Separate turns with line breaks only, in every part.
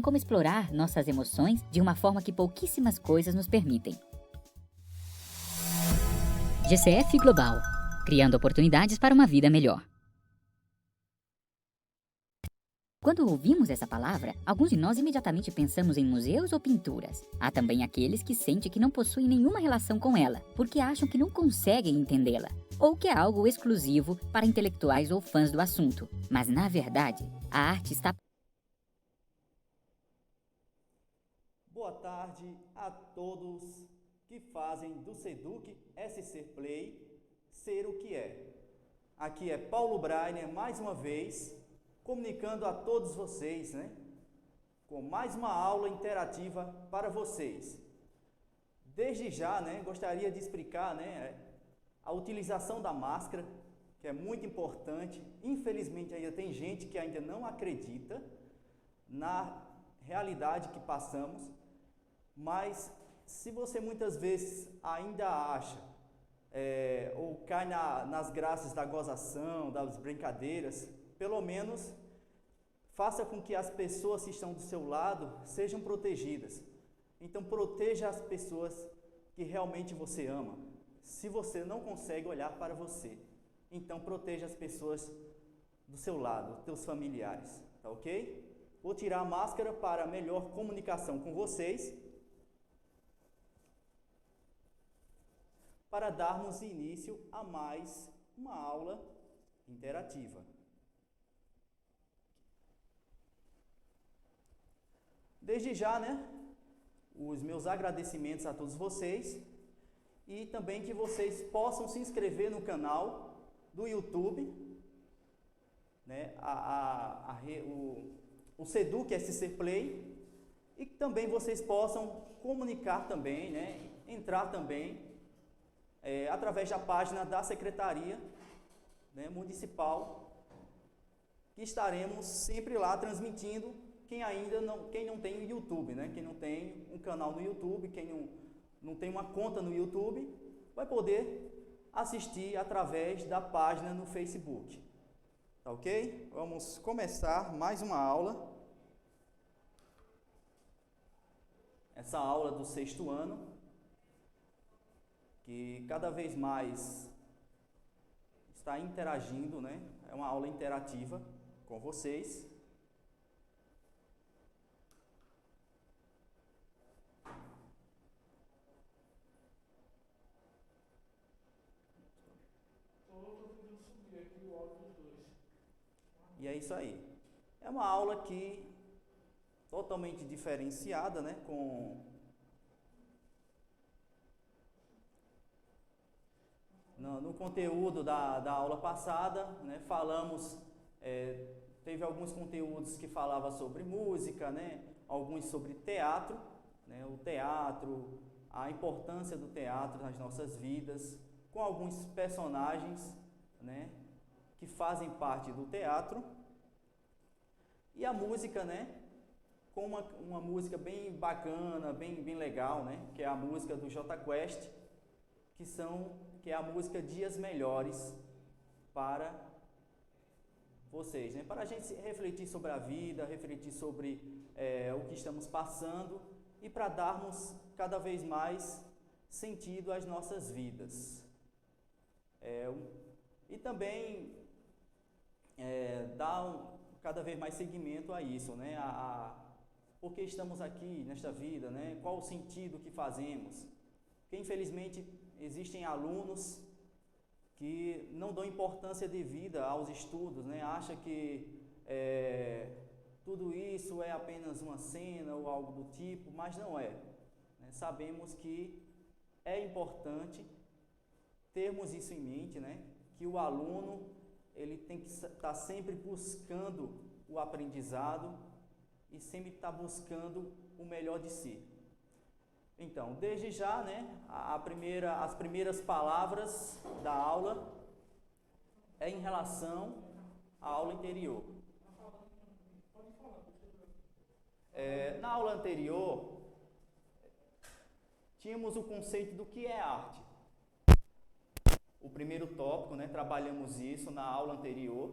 como explorar nossas emoções de uma forma que pouquíssimas coisas nos permitem. GCF Global, criando oportunidades para uma vida melhor. Quando ouvimos essa palavra, alguns de nós imediatamente pensamos em museus ou pinturas. Há também aqueles que sentem que não possuem nenhuma relação com ela, porque acham que não conseguem entendê-la, ou que é algo exclusivo para intelectuais ou fãs do assunto. Mas, na verdade, a arte está...
Boa tarde a todos que fazem do Seduc SC Play ser o que é. Aqui é Paulo Breiner, mais uma vez, comunicando a todos vocês, com mais uma aula interativa para vocês. Desde já, gostaria de explicar, a utilização da máscara, que é muito importante. Infelizmente, ainda tem gente que ainda não acredita na realidade que passamos, mas se você muitas vezes ainda acha ou cai nas graças da gozação, das brincadeiras, pelo menos faça com que as pessoas que estão do seu lado sejam protegidas. Então proteja as pessoas que realmente você ama. Se você não consegue olhar para você, então proteja as pessoas do seu lado, teus familiares, tá ok? Vou tirar a máscara para melhor comunicação com vocês, para darmos início a mais uma aula interativa. Desde já, os meus agradecimentos a todos vocês e também que vocês possam se inscrever no canal do YouTube, o Seduc SC Play, e que também vocês possam comunicar também, entrar também através da página da Secretaria Municipal, que estaremos sempre lá transmitindo. Quem não tem o YouTube, quem não tem um canal no YouTube, quem não tem uma conta no YouTube, vai poder assistir através da página no Facebook. Tá ok? Vamos começar mais uma aula. Essa aula do 6º ano, que cada vez mais está interagindo, É uma aula interativa com vocês. E é isso aí. É uma aula que totalmente diferenciada, no conteúdo da aula passada, falamos, teve alguns conteúdos que falavam sobre música, alguns sobre teatro, o teatro, a importância do teatro nas nossas vidas, com alguns personagens, que fazem parte do teatro, e a música, com uma música bem bacana, bem legal, que é a música do Jota Quest, que é a música Dias Melhores para vocês, para a gente refletir sobre a vida, refletir sobre o que estamos passando e para darmos cada vez mais sentido às nossas vidas. E também dar cada vez mais seguimento a isso, por que estamos aqui nesta vida, qual o sentido que fazemos. Porque infelizmente existem alunos que não dão importância devida aos estudos, acha que tudo isso é apenas uma cena ou algo do tipo, mas não é. Sabemos que é importante termos isso em mente, que o aluno ele tem que estar sempre buscando o aprendizado e sempre estar buscando o melhor de si. Então, desde já, as primeiras palavras da aula é em relação à aula anterior. Na aula anterior, tínhamos o conceito do que é arte. O primeiro tópico, trabalhamos isso na aula anterior.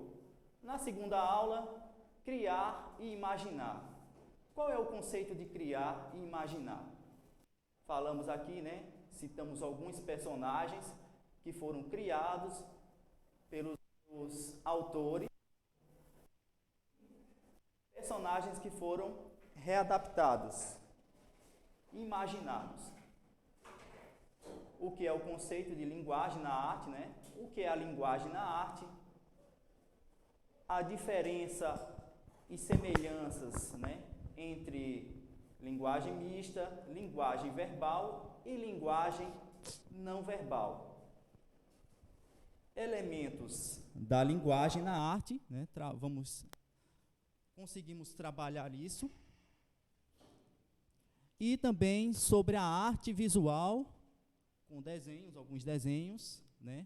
Na segunda aula, criar e imaginar. Qual é o conceito de criar e imaginar? Falamos aqui, né? Citamos alguns personagens que foram criados pelos autores, personagens que foram readaptados, imaginados. O que é o conceito de linguagem na arte, né? O que é a linguagem na arte? A diferença e semelhanças, né, entre linguagem mista, linguagem verbal e linguagem não verbal. Elementos da linguagem na arte, né, conseguimos trabalhar isso. E também sobre a arte visual, com desenhos, alguns desenhos, né,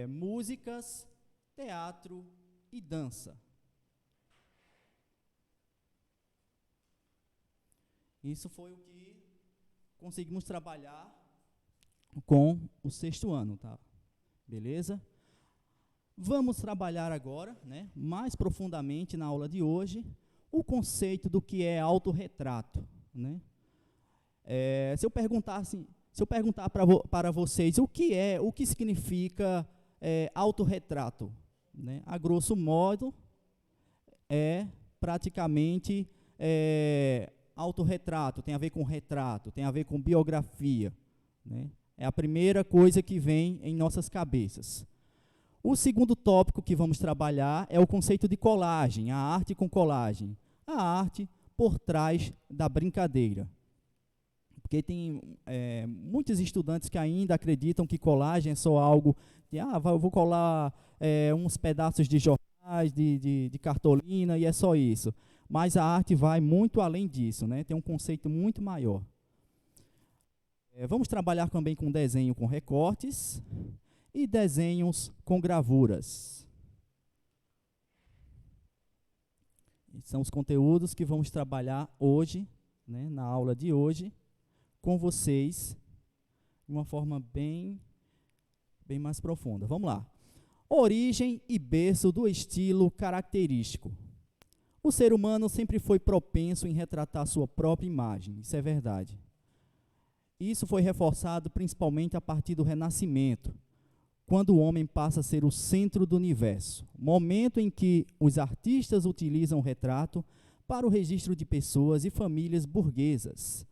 músicas, teatro e dança. Isso foi o que conseguimos trabalhar com o 6º ano, tá? Beleza? Vamos trabalhar agora, né, mais profundamente na aula de hoje, o conceito do que é autorretrato, né? Se eu perguntar para vocês o que significa autorretrato, né? A grosso modo, é praticamente autorretrato, tem a ver com retrato, tem a ver com biografia, né? É a primeira coisa que vem em nossas cabeças. O segundo tópico que vamos trabalhar é o conceito de colagem, a arte com colagem, a arte por trás da brincadeira. Porque tem muitos estudantes que ainda acreditam que colagem é só algo de, eu vou colar uns pedaços de jornais, de cartolina, e é só isso. Mas a arte vai muito além disso, né? Tem um conceito muito maior. Vamos trabalhar também com desenho com recortes e desenhos com gravuras. Esses são os conteúdos que vamos trabalhar hoje, né, na aula de hoje, com vocês, de uma forma bem mais profunda. Vamos lá. Origem e berço do estilo característico. O ser humano sempre foi propenso em retratar sua própria imagem, isso é verdade. Isso foi reforçado principalmente a partir do Renascimento, quando o homem passa a ser o centro do universo, momento em que os artistas utilizam o retrato para o registro de pessoas e famílias burguesas.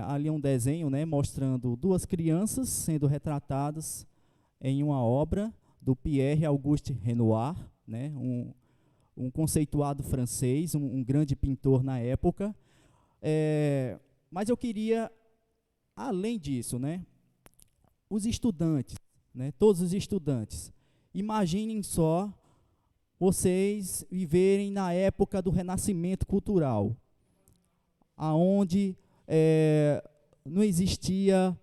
Ali um desenho, né, mostrando duas crianças sendo retratadas em uma obra do Pierre-Auguste Renoir, né, um conceituado francês, um grande pintor na época. Mas eu queria, além disso, né, os estudantes, né, todos os estudantes, imaginem só vocês viverem na época do Renascimento Cultural, aonde não existia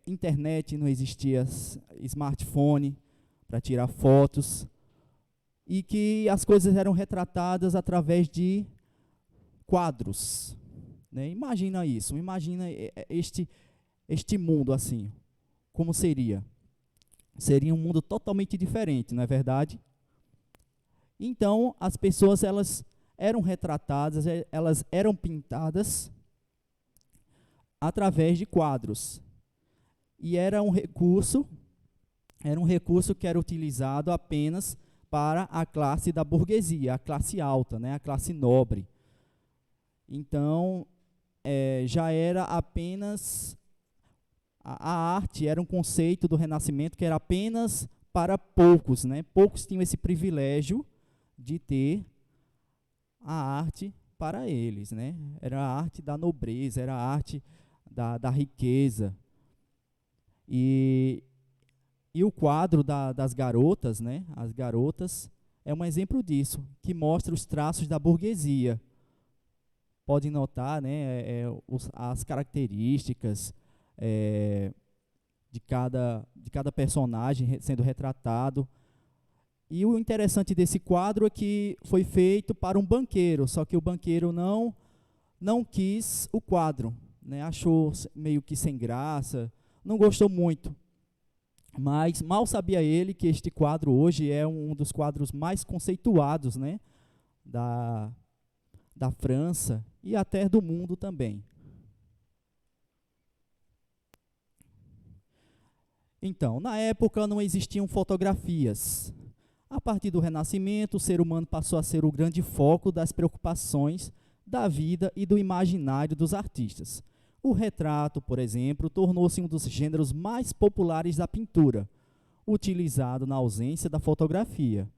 internet, não existia smartphone para tirar fotos, e que as coisas eram retratadas através de quadros, né? Imagina isso, imagina este mundo assim, como seria? Seria um mundo totalmente diferente, não é verdade? Então, as pessoas, elas eram retratadas, elas eram pintadas através de quadros. E era um recurso que era utilizado apenas para a classe da burguesia, a classe alta, né, a classe nobre. Então, já era apenas... A arte era um conceito do Renascimento que era apenas para poucos, né? Poucos tinham esse privilégio de ter a arte para eles, né? Era a arte da nobreza, era a arte da riqueza. E o quadro das garotas, né? As garotas é um exemplo disso, que mostra os traços da burguesia. Podem notar, né, as características de cada personagem sendo retratado. E o interessante desse quadro é que foi feito para um banqueiro, só que o banqueiro não quis o quadro, né? Achou meio que sem graça, não gostou muito. Mas mal sabia ele que este quadro hoje é um dos quadros mais conceituados, né, da França e até do mundo também. Então, na época não existiam fotografias. A partir do Renascimento, o ser humano passou a ser o grande foco das preocupações da vida e do imaginário dos artistas. O retrato, por exemplo, tornou-se um dos gêneros mais populares da pintura, utilizado na ausência da fotografia,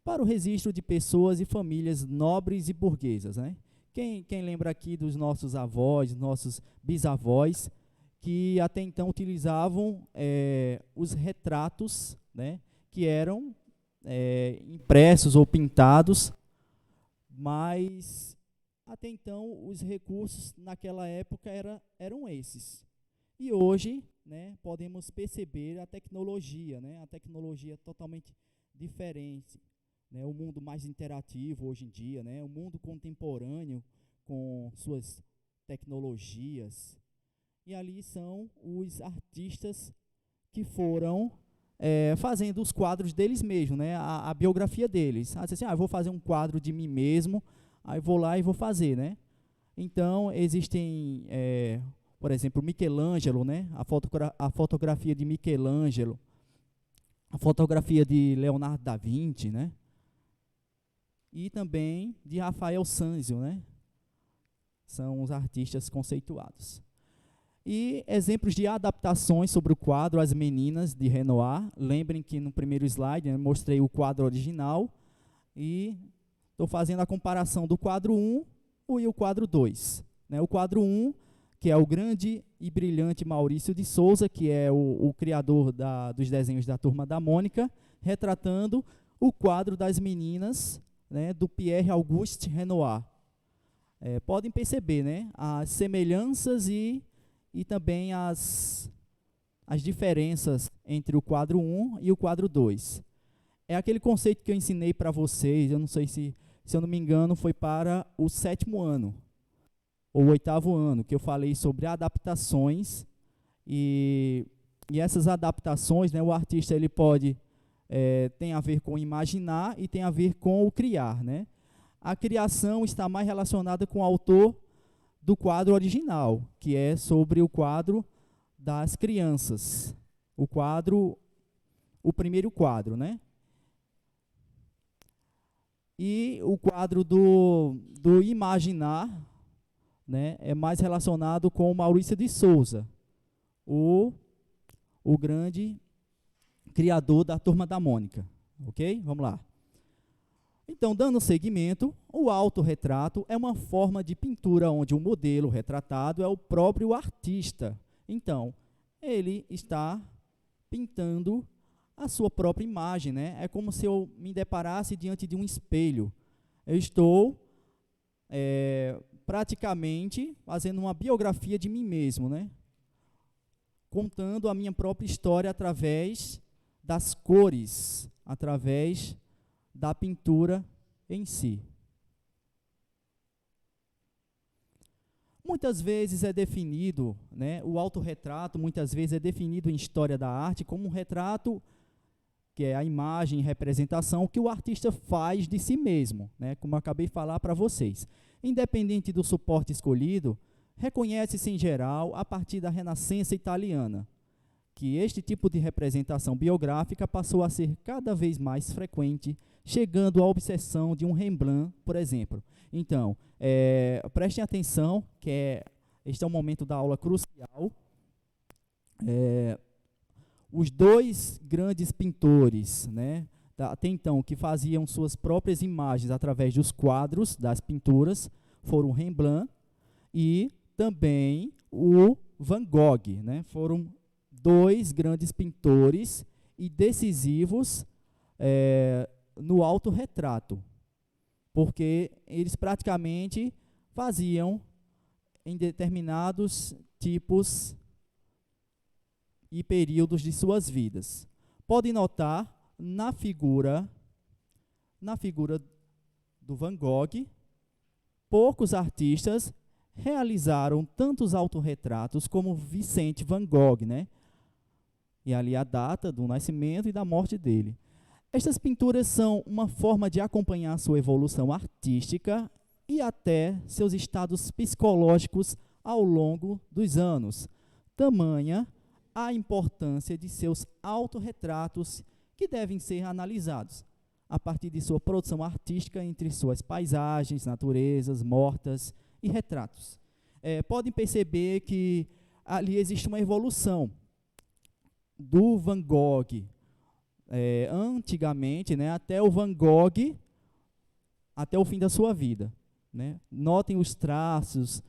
para o registro de pessoas e famílias nobres e burguesas, né? Quem lembra aqui dos nossos avós, nossos bisavós, que até então utilizavam os retratos, né, que eram impressos ou pintados, mas até então os recursos naquela época eram esses. E hoje, né, podemos perceber a tecnologia, né, a tecnologia totalmente diferente, né, o mundo mais interativo hoje em dia, né, o mundo contemporâneo com suas tecnologias. E ali são os artistas que foram fazendo os quadros deles mesmos, né, a biografia deles. Assim, eu vou fazer um quadro de mim mesmo, aí vou lá e vou fazer, né. Então, existem, por exemplo, Michelangelo, né, a fotografia de Michelangelo, a fotografia de Leonardo da Vinci, né, e também de Rafael Sanzio, né, são os artistas conceituados. E exemplos de adaptações sobre o quadro As Meninas, de Renoir. Lembrem que no primeiro slide eu mostrei o quadro original e estou fazendo a comparação do quadro 1 e o quadro 2. Né? O quadro 1, que é o grande e brilhante Maurício de Souza, que é o criador dos desenhos da Turma da Mônica, retratando o quadro das meninas, né, do Pierre Auguste Renoir. Podem perceber, né, as semelhanças e também as diferenças entre o quadro 1 e o quadro 2. É aquele conceito que eu ensinei para vocês, eu não sei se eu não me engano, foi para o 7º ano, ou 8º ano, que eu falei sobre adaptações, e essas adaptações, né, o artista ele pode, tem a ver com imaginar e tem a ver com o criar, né? A criação está mais relacionada com o autor do quadro original, que é sobre o quadro das crianças. O primeiro quadro, né? E o quadro do imaginar, né, é mais relacionado com o Maurício de Souza, o grande criador da Turma da Mônica. Ok? Vamos lá. Então, dando seguimento, o autorretrato é uma forma de pintura onde o modelo retratado é o próprio artista. Então, ele está pintando a sua própria imagem, né? É como se eu me deparasse diante de um espelho. Eu estou praticamente fazendo uma biografia de mim mesmo, né? Contando a minha própria história através das cores, através da pintura em si. Muitas vezes é definido, né, o autorretrato muitas vezes é definido em história da arte como um retrato, que é a imagem e representação que o artista faz de si mesmo, né, como eu acabei de falar para vocês. Independente do suporte escolhido, reconhece-se em geral a partir da Renascença italiana, que este tipo de representação biográfica passou a ser cada vez mais frequente, chegando à obsessão de um Rembrandt, por exemplo. Então, prestem atenção, que este é um momento da aula crucial. Os dois grandes pintores, né, até então, que faziam suas próprias imagens através dos quadros, das pinturas, foram Rembrandt e também o Van Gogh, né, foram dois grandes pintores e decisivos no autorretrato, porque eles praticamente faziam em determinados tipos e períodos de suas vidas. Podem notar na figura do Van Gogh, poucos artistas realizaram tantos autorretratos como Vicente Van Gogh, né? E ali a data do nascimento e da morte dele. Estas pinturas são uma forma de acompanhar sua evolução artística e até seus estados psicológicos ao longo dos anos. Tamanha a importância de seus autorretratos, que devem ser analisados a partir de sua produção artística entre suas paisagens, naturezas, mortas e retratos. Podem perceber que ali existe uma evolução do Van Gogh, antigamente, né, até o Van Gogh, até o fim da sua vida, né? Notem os traços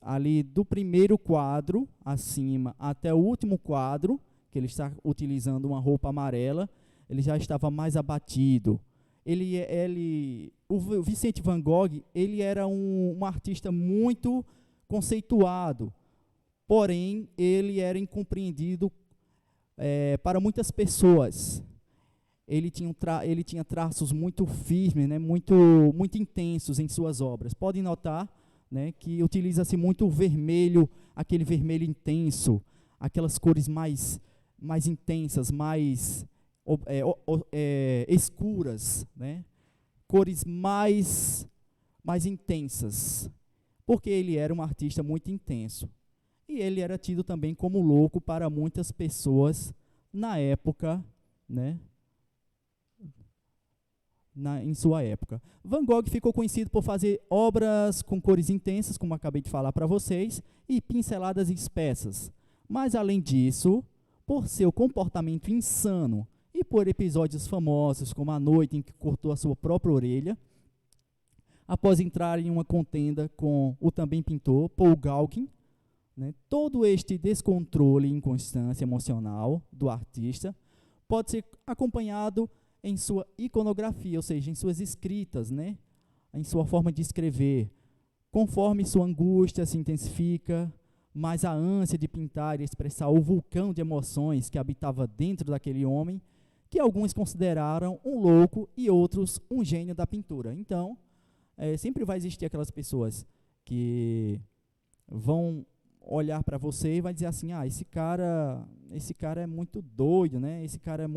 ali do primeiro quadro acima até o último quadro, que ele está utilizando uma roupa amarela, ele já estava mais abatido. O Vicente Van Gogh, ele era um artista muito conceituado, porém, ele era incompreendido para muitas pessoas. Ele tinha traços muito firmes, né, muito intensos em suas obras. Podem notar, né, que utiliza-se muito o vermelho, aquele vermelho intenso, aquelas cores mais intensas, mais escuras, né, cores mais intensas, porque ele era um artista muito intenso. E ele era tido também como louco para muitas pessoas na época, né, em sua época. Van Gogh ficou conhecido por fazer obras com cores intensas, como acabei de falar para vocês, e pinceladas espessas. Mas, além disso, por seu comportamento insano e por episódios famosos, como a noite em que cortou a sua própria orelha, após entrar em uma contenda com o também pintor Paul Gauguin, né, todo este descontrole e inconstância emocional do artista pode ser acompanhado em sua iconografia, ou seja, em suas escritas, né, em sua forma de escrever. Conforme sua angústia se intensifica, mais a ânsia de pintar e expressar o vulcão de emoções que habitava dentro daquele homem, que alguns consideraram um louco e outros um gênio da pintura. Então, sempre vai existir aquelas pessoas que vão olhar para você e vai dizer assim, esse cara é muito doido, né? Esse cara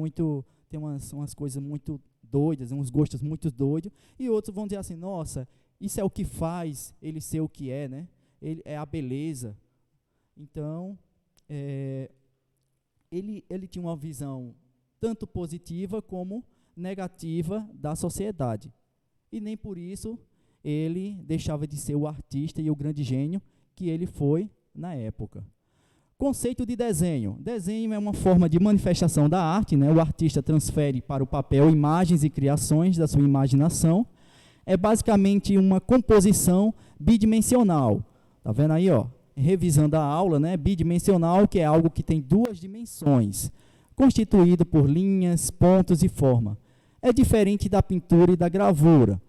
tem umas coisas muito doidas, uns gostos muito doidos, e outros vão dizer assim, nossa, isso é o que faz ele ser o que é, né? Ele é a beleza. Então, ele tinha uma visão tanto positiva como negativa da sociedade. E nem por isso ele deixava de ser o artista e o grande gênio que ele foi na época. Conceito de desenho. Desenho é uma forma de manifestação da arte, né? O artista transfere para o papel imagens e criações da sua imaginação. É basicamente uma composição bidimensional. Tá vendo aí, ó? Revisando a aula, né? Bidimensional, que é algo que tem duas dimensões, constituído por linhas, pontos e forma. É diferente da pintura e da gravura,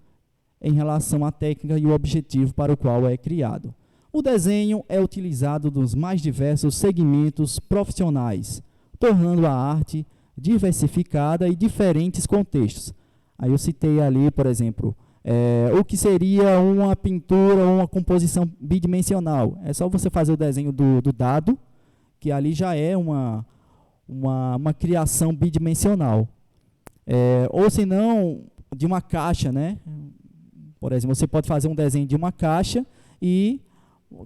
em relação à técnica e o objetivo para o qual é criado. O desenho é utilizado nos mais diversos segmentos profissionais, tornando a arte diversificada e diferentes contextos. Aí eu citei ali, por exemplo, o que seria uma pintura ou uma composição bidimensional. É só você fazer o desenho do dado, que ali já é uma criação bidimensional. Ou se não, de uma caixa, né? Por exemplo, você pode fazer um desenho de uma caixa e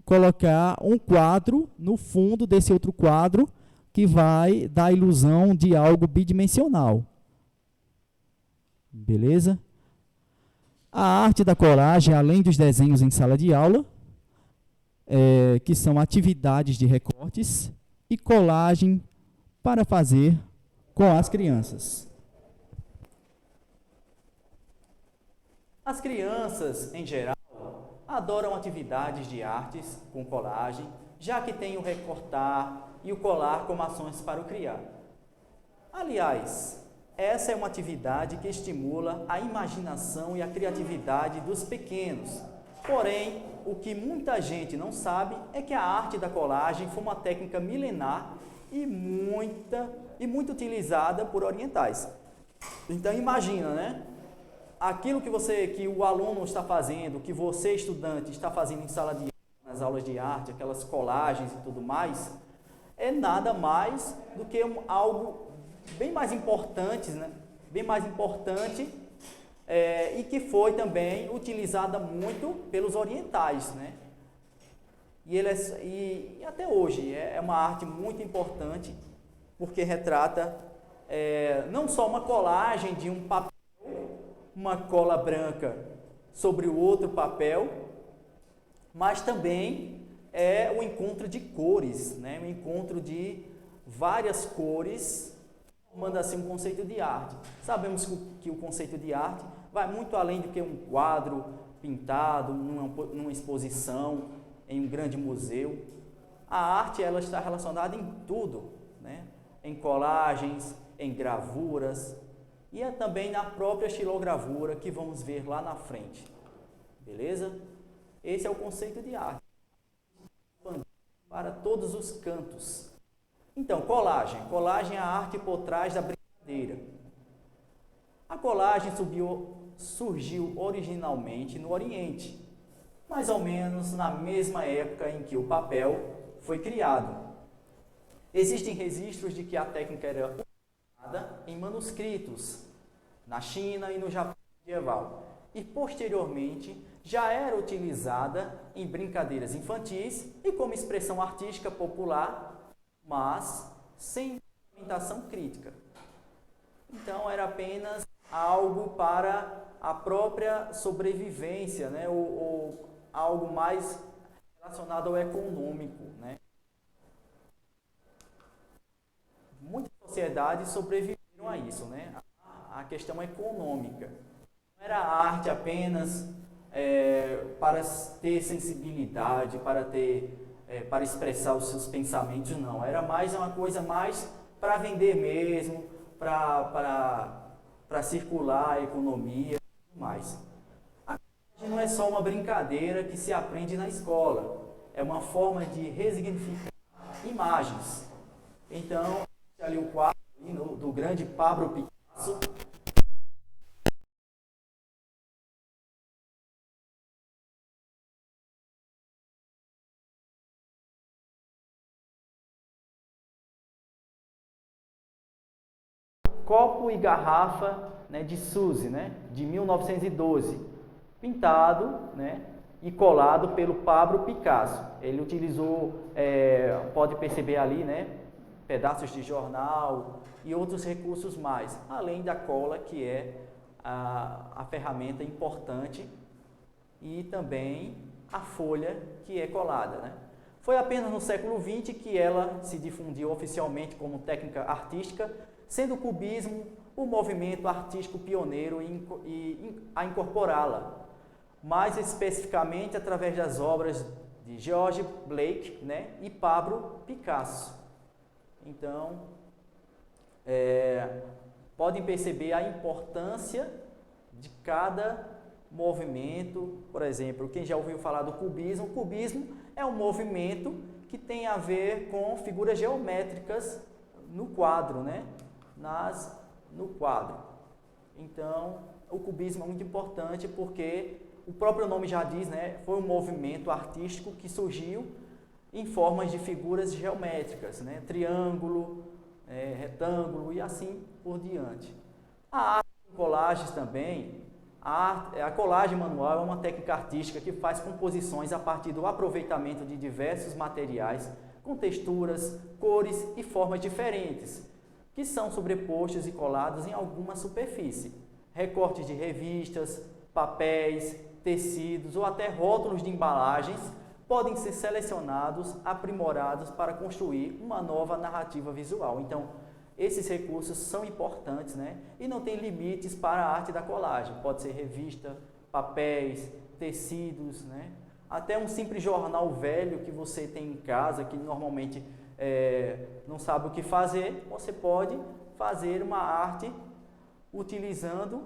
colocar um quadro no fundo desse outro quadro que vai dar a ilusão de algo bidimensional. Beleza? A arte da colagem, além dos desenhos em sala de aula, que são atividades de recortes, e colagem para fazer com as crianças. As crianças, em geral, adoram atividades de artes com colagem, já que têm o recortar e o colar como ações para o criar. Aliás, essa é uma atividade que estimula a imaginação e a criatividade dos pequenos. Porém, o que muita gente não sabe é que a arte da colagem foi uma técnica milenar e muito utilizada por orientais. Então, imagina, né? Aquilo que o aluno está fazendo, que você, estudante, está fazendo em sala de aula, nas aulas de arte, aquelas colagens e tudo mais, é nada mais do que algo bem mais importante, né? Bem mais importante e que foi também utilizada muito pelos orientais, né? E até hoje é uma arte muito importante, porque retrata não só uma colagem de um papel, uma cola branca sobre o outro papel, mas também é o encontro de cores, né? O encontro de várias cores, formando assim um conceito de arte. Sabemos que o conceito de arte vai muito além do que um quadro pintado numa exposição, em um grande museu. A arte ela está relacionada em tudo, né? Em colagens, em gravuras e também na própria xilogravura que vamos ver lá na frente. Beleza? Esse é o conceito de arte, para todos os cantos. Então, colagem. Colagem é a arte por trás da brincadeira. A colagem surgiu originalmente no Oriente, mais ou menos na mesma época em que o papel foi criado. Existem registros de que a técnica era usada em manuscritos na China e no Japão medieval, e posteriormente já era utilizada em brincadeiras infantis e como expressão artística popular, mas sem implementação crítica. Então era apenas algo para a própria sobrevivência, né? ou algo mais relacionado ao econômico, né? Muitas sociedades sobreviveram a isso, né? A questão econômica. Não era arte apenas para ter sensibilidade, para expressar os seus pensamentos, não. Era mais uma coisa mais para vender mesmo, para circular a economia e tudo mais. A arte não é só uma brincadeira que se aprende na escola, é uma forma de resignificar imagens. Então, ali o quadro do grande Pablo Picasso, Copo e Garrafa, né, de Suzy, né, de 1912, pintado, né, e colado pelo Pablo Picasso. Ele utilizou, pode perceber ali, né, pedaços de jornal e outros recursos mais, além da cola, que é a ferramenta importante, e também a folha que é colada, né. Foi apenas no século XX que ela se difundiu oficialmente como técnica artística, sendo o cubismo o movimento artístico pioneiro a incorporá-la, mais especificamente através das obras de George Blake, né, e Pablo Picasso. Então, podem perceber a importância de cada movimento. Por exemplo, quem já ouviu falar do cubismo? O cubismo é um movimento que tem a ver com figuras geométricas no quadro, né? No quadro. Então, o cubismo é muito importante porque o próprio nome já diz, né? Foi um movimento artístico que surgiu em formas de figuras geométricas, né? Triângulo, retângulo e assim por diante. A arte de colagens também, a colagem manual é uma técnica artística que faz composições a partir do aproveitamento de diversos materiais com texturas, cores e formas diferentes, que são sobrepostos e colados em alguma superfície. Recortes de revistas, papéis, tecidos ou até rótulos de embalagens podem ser selecionados, aprimorados para construir uma nova narrativa visual. Então, esses recursos são importantes, né? E não tem limites para a arte da colagem. Pode ser revista, papéis, tecidos, né? Até um simples jornal velho que você tem em casa, que normalmente não sabe o que fazer, você pode fazer uma arte utilizando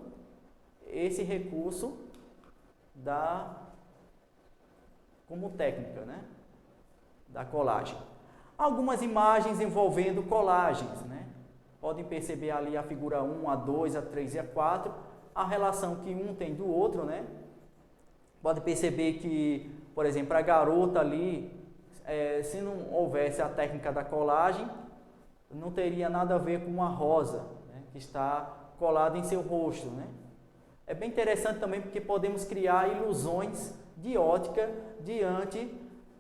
esse recurso como técnica, né, da colagem. Algumas imagens envolvendo colagens, né? Podem perceber ali a figura 1, a 2, a 3 e a 4, a relação que um tem do outro, né? Pode perceber que, por exemplo, a garota ali, se não houvesse a técnica da colagem, não teria nada a ver com uma rosa, né, que está colada em seu rosto, né? É bem interessante também porque podemos criar ilusões de ótica diante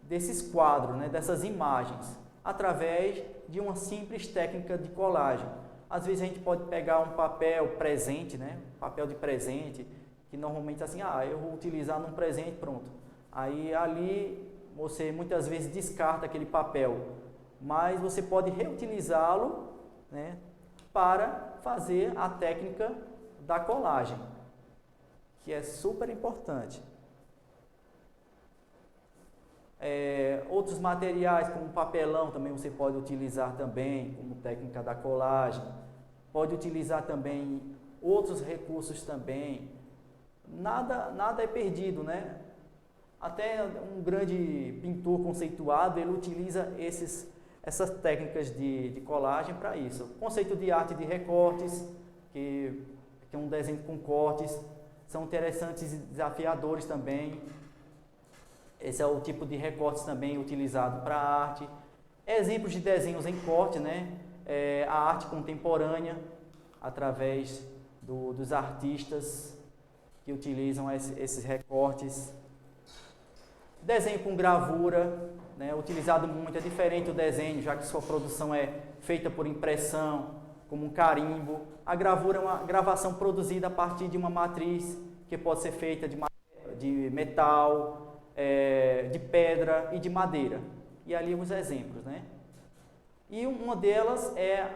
desses quadros, né, dessas imagens, através de uma simples técnica de colagem. Às vezes a gente pode pegar um papel presente, né, papel de presente, que normalmente assim, eu vou utilizar num presente, pronto. Aí ali você muitas vezes descarta aquele papel, mas você pode reutilizá-lo, né, para fazer a técnica da colagem, que é super importante. Outros materiais como papelão também você pode utilizar também como técnica da colagem. Pode utilizar também outros recursos também. Nada é perdido, né? Até um grande pintor conceituado, ele utiliza essas técnicas de colagem para isso. Conceito de arte de recortes, que é um desenho com cortes, são interessantes e desafiadores também. Esse é o tipo de recortes também utilizado para a arte. Exemplos de desenhos em corte, né? A arte contemporânea, através dos artistas que utilizam esses recortes. Desenho com gravura, né? Utilizado muito, é diferente o desenho, já que sua produção é feita por impressão, como um carimbo. A gravura é uma gravação produzida a partir de uma matriz, que pode ser feita de metal, de pedra e de madeira. E ali os exemplos, né? E uma delas é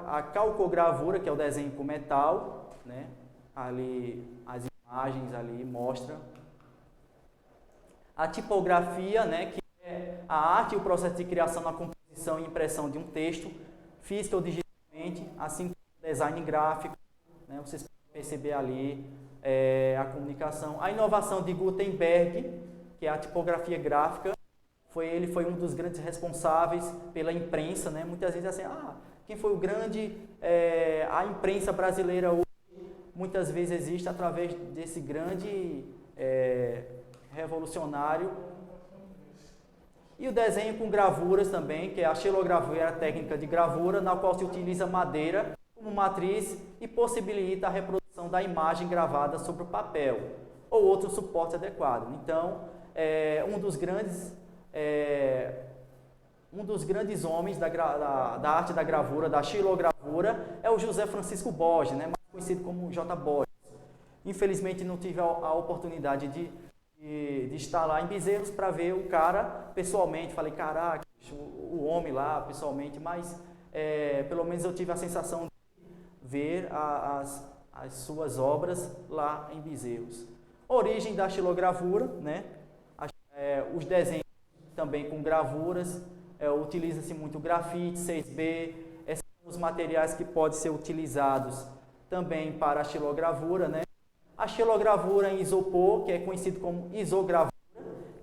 a calcogravura, que é o desenho com metal, né? Ali as imagens ali mostram. A tipografia, né, que é a arte e o processo de criação na composição e impressão de um texto, física ou digitalmente, assim como o design gráfico, né? Vocês podem perceber ali a comunicação. A inovação de Gutenberg, que é a tipografia gráfica, ele foi um dos grandes responsáveis pela imprensa, né? Muitas vezes assim, quem foi o grande, a imprensa brasileira hoje, muitas vezes existe através desse grande revolucionário. E o desenho com gravuras também, que é a xilogravura, é a técnica de gravura, na qual se utiliza madeira como matriz e possibilita a reprodução da imagem gravada sobre o papel ou outro suporte adequado. Então, um dos grandes homens da arte da gravura, da xilogravura, é o José Francisco Borges, né, mais conhecido como J. Borges. Infelizmente não tive a oportunidade de estar lá em Bezerros para ver o cara pessoalmente. Falei, caraca, o homem lá pessoalmente, mas pelo menos eu tive a sensação de ver as suas obras lá em Bezerros. Origem da xilogravura, né? Os desenhos também com gravuras, utiliza-se muito grafite, 6B, esses são os materiais que podem ser utilizados também para a xilogravura, né? A xilogravura em isopor, que é conhecido como isogravura,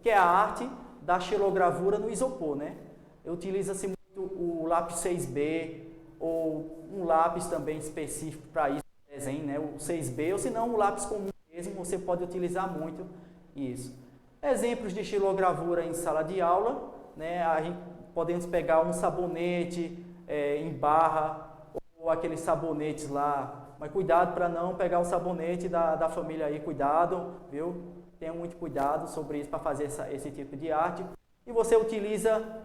que é a arte da xilogravura no isopor, né? Utiliza-se muito o lápis 6B, ou um lápis também específico para isso, desenho, né? O 6B, ou se não, o lápis comum mesmo, você pode utilizar muito isso. Exemplos de xilogravura em sala de aula, né? A gente podemos pegar um sabonete em barra, ou aqueles sabonetes lá, mas cuidado para não pegar o sabonete da família aí, cuidado, viu? Tenha muito cuidado sobre isso para fazer esse tipo de arte. E você utiliza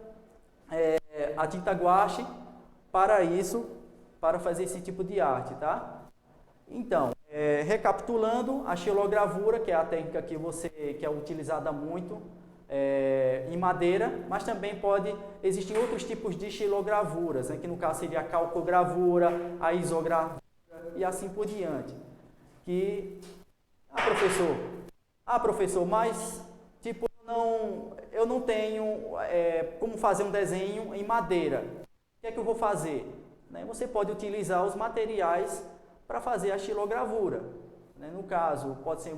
a tinta guache para isso, para fazer esse tipo de arte, tá? Então, recapitulando, a xilogravura, que é a técnica que é utilizada muito em madeira, mas também existem outros tipos de xilogravuras, né, que no caso seria a calcogravura, a isogravura e assim por diante. Professor, mas tipo, eu não tenho como fazer um desenho em madeira. O que é que eu vou fazer? Né, você pode utilizar os materiais para fazer a xilogravura. Né? No caso, pode ser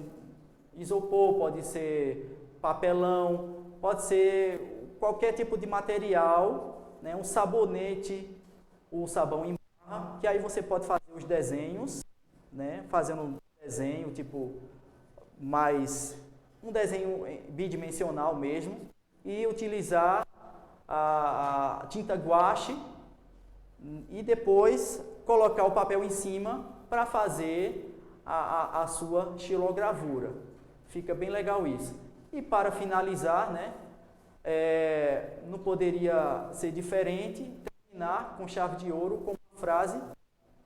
isopor, pode ser papelão, pode ser qualquer tipo de material, né? Um sabonete, o sabão em barra, que aí você pode fazer os desenhos, né? Fazendo um desenho tipo um desenho bidimensional mesmo, e utilizar a tinta guache e depois colocar o papel em cima para fazer a sua xilogravura. Fica bem legal isso. E para finalizar, né, não poderia ser diferente, terminar com chave de ouro com uma frase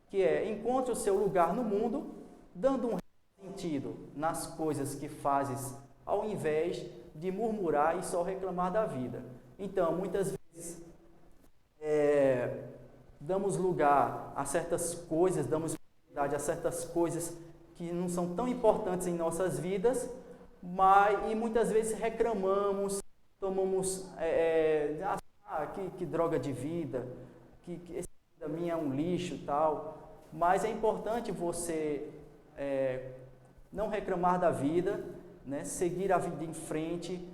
que é: encontre o seu lugar no mundo, dando um sentido nas coisas que fazes, ao invés de murmurar e só reclamar da vida. Então, muitas vezes, damos lugar a certas coisas, damos prioridade a certas coisas que não são tão importantes em nossas vidas, e muitas vezes reclamamos, tomamos, que droga de vida, que essa vida minha é um lixo, tal. Mas é importante você não reclamar da vida, né? Seguir a vida em frente,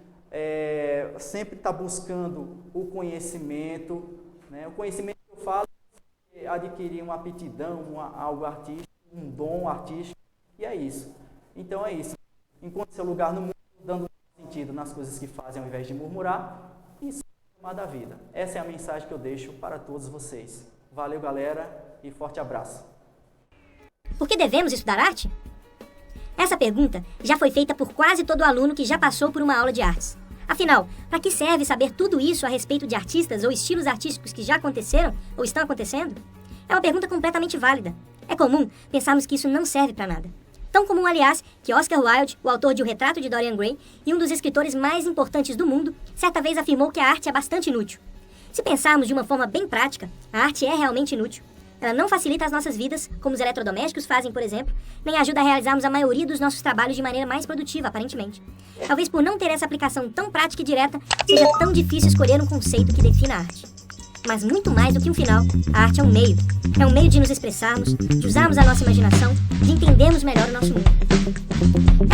sempre estar buscando o conhecimento, né? O conhecimento que eu falo é adquirir uma aptidão, algo artístico, um dom artístico, e é isso. Então é isso. Encontre seu lugar no mundo, dando sentido nas coisas que fazem ao invés de murmurar, e só reclamar da vida. Essa é a mensagem que eu deixo para todos vocês. Valeu, galera, e forte abraço.
Por que devemos estudar arte? Essa pergunta já foi feita por quase todo aluno que já passou por uma aula de artes. Afinal, para que serve saber tudo isso a respeito de artistas ou estilos artísticos que já aconteceram ou estão acontecendo? É uma pergunta completamente válida. É comum pensarmos que isso não serve para nada. Tão comum, aliás, que Oscar Wilde, o autor de O Retrato de Dorian Gray e um dos escritores mais importantes do mundo, certa vez afirmou que a arte é bastante inútil. Se pensarmos de uma forma bem prática, a arte é realmente inútil. Ela não facilita as nossas vidas, como os eletrodomésticos fazem, por exemplo, nem ajuda a realizarmos a maioria dos nossos trabalhos de maneira mais produtiva, aparentemente. Talvez por não ter essa aplicação tão prática e direta, seja tão difícil escolher um conceito que defina a arte. Mas muito mais do que um final, a arte é um meio. É um meio de nos expressarmos, de usarmos a nossa imaginação, de entendermos melhor o nosso mundo.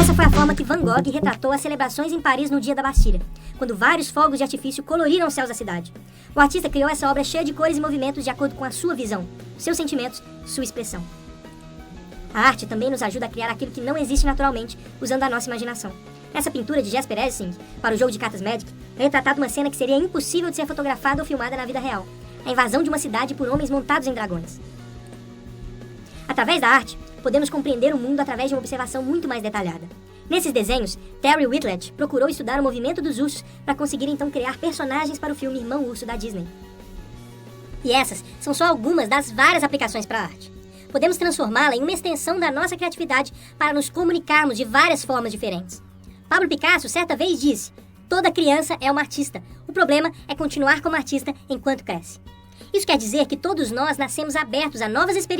Essa foi a forma que Van Gogh retratou as celebrações em Paris no dia da Bastilha, quando vários fogos de artifício coloriram os céus da cidade. O artista criou essa obra cheia de cores e movimentos de acordo com a sua visão, seus sentimentos, sua expressão. A arte também nos ajuda a criar aquilo que não existe naturalmente, usando a nossa imaginação. Nessa pintura de Jesper Essing, para o jogo de cartas Magic, é retratada uma cena que seria impossível de ser fotografada ou filmada na vida real: a invasão de uma cidade por homens montados em dragões. Através da arte, podemos compreender o mundo através de uma observação muito mais detalhada. Nesses desenhos, Terry Whitledge procurou estudar o movimento dos ursos para conseguir então criar personagens para o filme Irmão Urso da Disney. E essas são só algumas das várias aplicações para a arte. Podemos transformá-la em uma extensão da nossa criatividade para nos comunicarmos de várias formas diferentes. Pablo Picasso certa vez disse: toda criança é uma artista. O problema é continuar como artista enquanto cresce. Isso quer dizer que todos nós nascemos abertos a novas experiências